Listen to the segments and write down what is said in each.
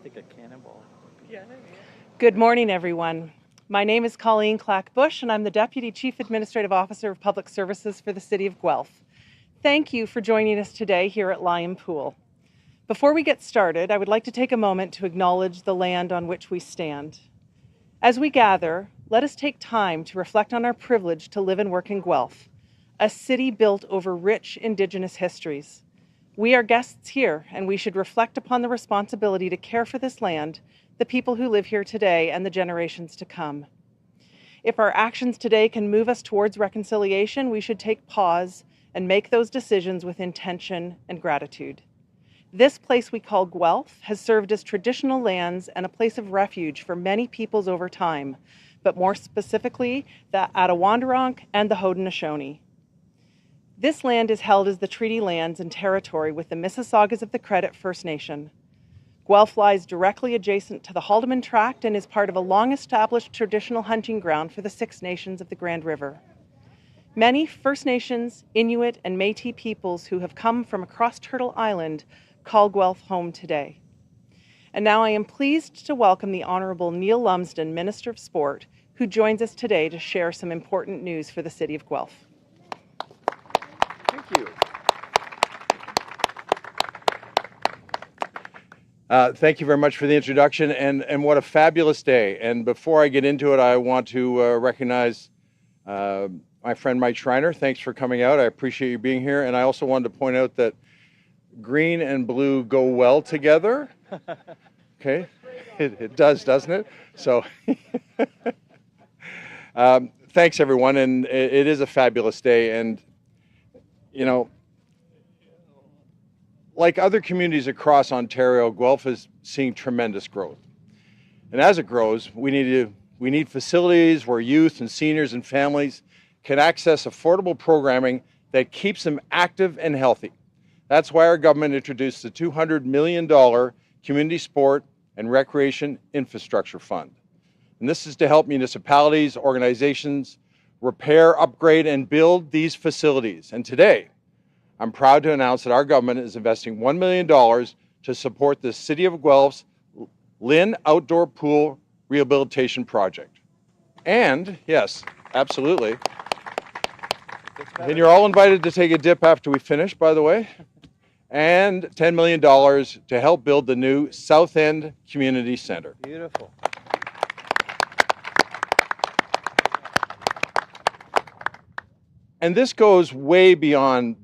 think a cannonball. Yeah, there you go. Good morning, everyone. My name is Colleen Clack-Bush, and I'm the Deputy Chief Administrative Officer of Public Services for the City of Guelph. Thank you for joining us today here at Lion Pool. Before we get started, I would like to take a moment to acknowledge the land on which we stand. As we gather, let us take time to reflect on our privilege to live and work in Guelph, a city built over rich Indigenous histories. We are guests here, and we should reflect upon the responsibility to care for this land, the people who live here today, and the generations to come. If our actions today can move us towards reconciliation, we should take pause and make those decisions with intention and gratitude. This place we call Guelph has served as traditional lands and a place of refuge for many peoples over time, but more specifically, the Attawandaronk and the Haudenosaunee. This land is held as the treaty lands and territory with the Mississaugas of the Credit First Nation. Guelph lies directly adjacent to the Haldimand Tract and is part of a long-established traditional hunting ground for the Six Nations of the Grand River. Many First Nations, Inuit, and Métis peoples who have come from across Turtle Island call Guelph home today. And now I am pleased to welcome the Honourable Neil Lumsden, Minister of Sport, who joins us today to share some important news for the City of Guelph. Thank you. Thank you very much for the introduction, and what a fabulous day. And before I get into it, I want to recognize my friend Mike Schreiner. Thanks for coming out. I appreciate you being here. And I also wanted to point out that green and blue go well together. Okay, it does, doesn't it? So thanks, everyone. And it is a fabulous day. And, you know, like other communities across Ontario, Guelph is seeing tremendous growth. And as it grows, we need facilities where youth and seniors and families can access affordable programming that keeps them active and healthy. That's why our government introduced the $200 million Community Sport and Recreation Infrastructure Fund. And this is to help municipalities, organizations repair, upgrade, and build these facilities. And today, I'm proud to announce that our government is investing $1 million to support the City of Guelph's Lynn Outdoor Pool Rehabilitation Project. And, yes, absolutely. And you're all invited to take a dip after we finish, by the way. And $10 million to help build the new South End Community Center. Beautiful. And this goes way beyond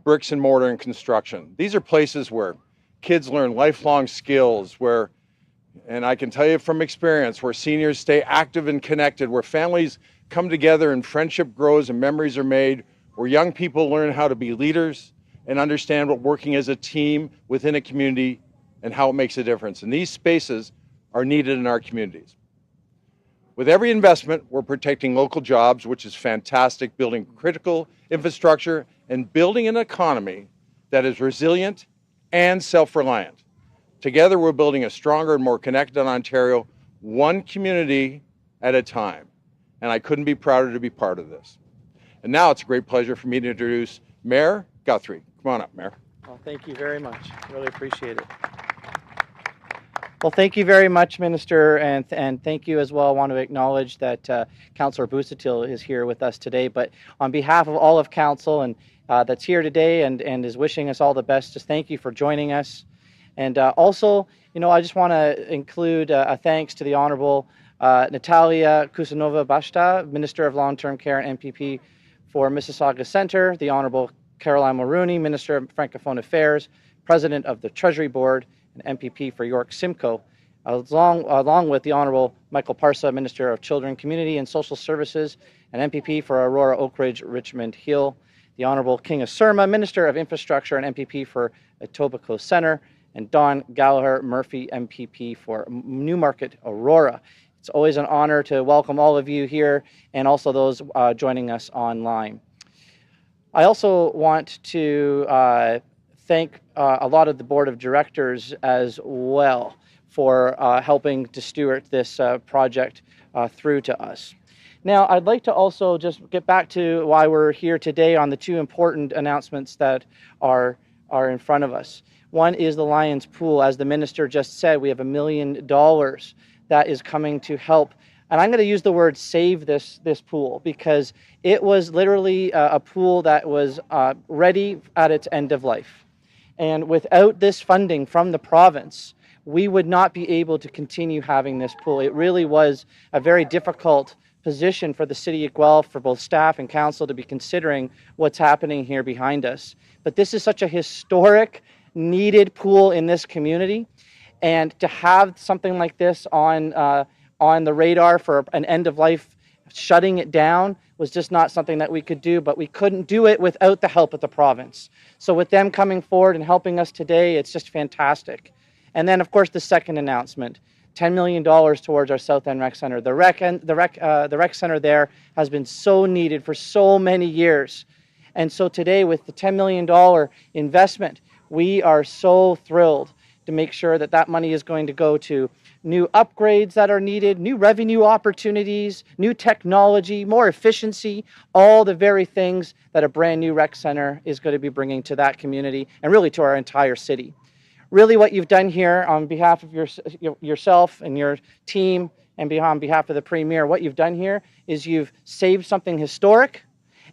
bricks and mortar and construction. These are places where kids learn lifelong skills, where, and I can tell you from experience, where seniors stay active and connected, where families come together and friendship grows and memories are made, where young people learn how to be leaders and understand what working as a team within a community and how it makes a difference. And these spaces are needed in our communities. With every investment, we're protecting local jobs, which is fantastic, building critical infrastructure and building an economy that is resilient and self-reliant. Together, we're building a stronger and more connected Ontario, one community at a time. And I couldn't be prouder to be part of this. And now it's a great pleasure for me to introduce Mayor Guthrie. Come on up, Mayor. Well, thank you very much. Really appreciate it. Well, thank you very much, Minister, and thank you as well. I want to acknowledge that Councillor Busatil is here with us today, but on behalf of all of Council and that's here today and is wishing us all the best, just thank you for joining us. And also, you know, I just want to include a thanks to the Honourable Natalia Kusanova-Bashta, Minister of Long-Term Care and MPP for Mississauga Centre, the Honourable Caroline Mulrooney, Minister of Francophone Affairs, President of the Treasury Board, and MPP for York Simcoe, along with the Honourable Michael Parsa, Minister of Children, Community and Social Services, and MPP for Aurora, Oak Ridge, Richmond Hill, the Honourable King of Surma, Minister of Infrastructure and MPP for Etobicoke Centre, and Don Gallagher Murphy, MPP for Newmarket, Aurora. It's always an honor to welcome all of you here and also those joining us online. I also want to thank a lot of the Board of Directors as well for helping to steward this project through to us. Now, I'd like to also just get back to why we're here today on the two important announcements that are are in front of us. One is the Lions Pool. As the minister just said, we have $1 million that is coming to help. And I'm going to use the word save this pool, because it was literally a pool that was ready at its end of life. And without this funding from the province, we would not be able to continue having this pool. It really was a very difficult position for the City of Guelph, for both staff and council, to be considering what's happening here behind us. But this is such a historic, needed pool in this community, and to have something like this on the radar for an end of life, shutting it down, was just not something that we could do, but we couldn't do it without the help of the province. So with them coming forward and helping us today, it's just fantastic. And then, of course, the second announcement, $10 million towards our South End Rec Center. The rec center there has been so needed for so many years. And so today, with the $10 million investment, we are so thrilled to make sure that that money is going to go to new upgrades that are needed, new revenue opportunities, new technology, more efficiency, all the very things that a brand new rec center is going to be bringing to that community and really to our entire city. Really, what you've done here on behalf of yourself and your team and on behalf of the Premier, what you've done here is you've saved something historic,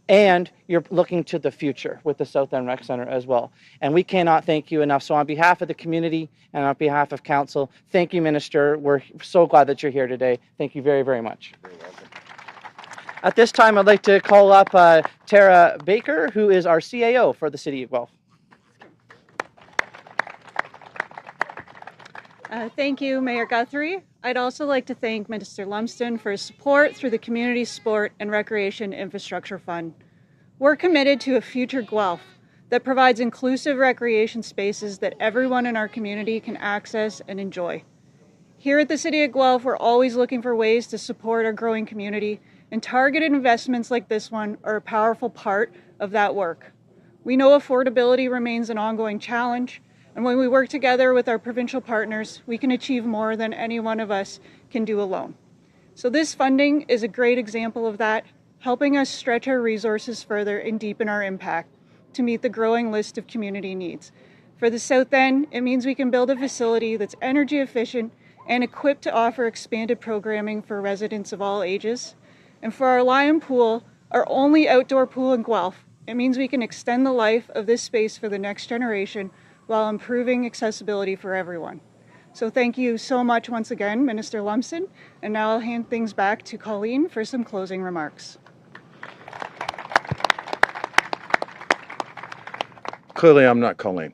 and you're looking to the future with the South End Rec Center as well. And we cannot thank you enough. So on behalf of the community and on behalf of council, thank you, Minister. We're so glad that you're here today. Thank you very, very much. You're welcome. At this time, I'd like to call up Tara Baker, who is our CAO for the City of Guelph. Thank you, Mayor Guthrie. I'd also like to thank Minister Lumsden for his support through the Community Sport and Recreation Infrastructure Fund. We're committed to a future Guelph that provides inclusive recreation spaces that everyone in our community can access and enjoy. Here at the City of Guelph, we're always looking for ways to support our growing community, and targeted investments like this one are a powerful part of that work. We know affordability remains an ongoing challenge, and when we work together with our provincial partners, we can achieve more than any one of us can do alone. So this funding is a great example of that, helping us stretch our resources further and deepen our impact to meet the growing list of community needs. For the South End, it means we can build a facility that's energy efficient and equipped to offer expanded programming for residents of all ages. And for our Lion Pool, our only outdoor pool in Guelph, it means we can extend the life of this space for the next generation while improving accessibility for everyone. So thank you so much once again, Minister Lumsden, and now I'll hand things back to Colleen for some closing remarks. Clearly, I'm not Colleen.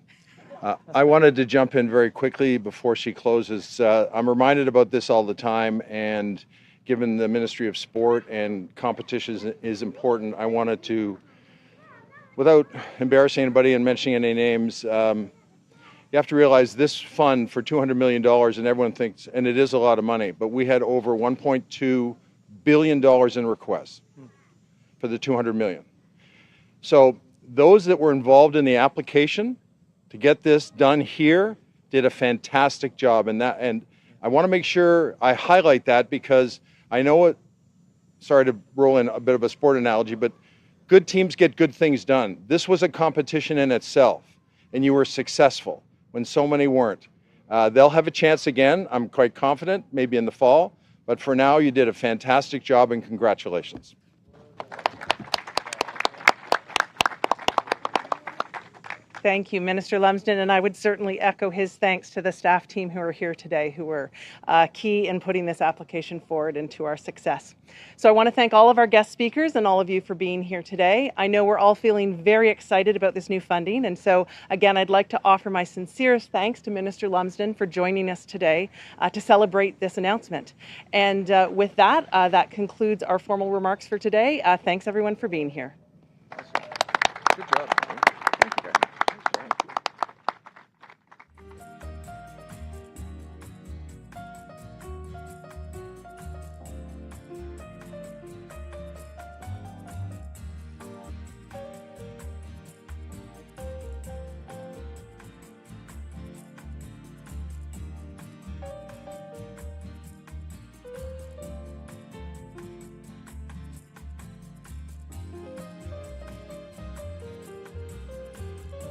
I wanted to jump in very quickly before she closes. I'm reminded about this all the time, and given the Ministry of Sport and competition is important, I wanted to, without embarrassing anybody and mentioning any names, you have to realize this fund for $200 million, and everyone thinks, and it is a lot of money, but we had over $1.2 billion in requests for the $200 million. So those that were involved in the application to get this done here did a fantastic job, and I want to make sure I highlight that, because I know it, sorry to roll in a bit of a sport analogy, but good teams get good things done. This was a competition in itself, and you were successful when so many weren't. They'll have a chance again, I'm quite confident, maybe in the fall, but for now you did a fantastic job, and congratulations. Thank you, Minister Lumsden, and I would certainly echo his thanks to the staff team who are here today, who were key in putting this application forward into our success. So I want to thank all of our guest speakers and all of you for being here today. I know we're all feeling very excited about this new funding, and so again, I'd like to offer my sincerest thanks to Minister Lumsden for joining us today to celebrate this announcement. And with that, that concludes our formal remarks for today. Thanks everyone for being here. Good job.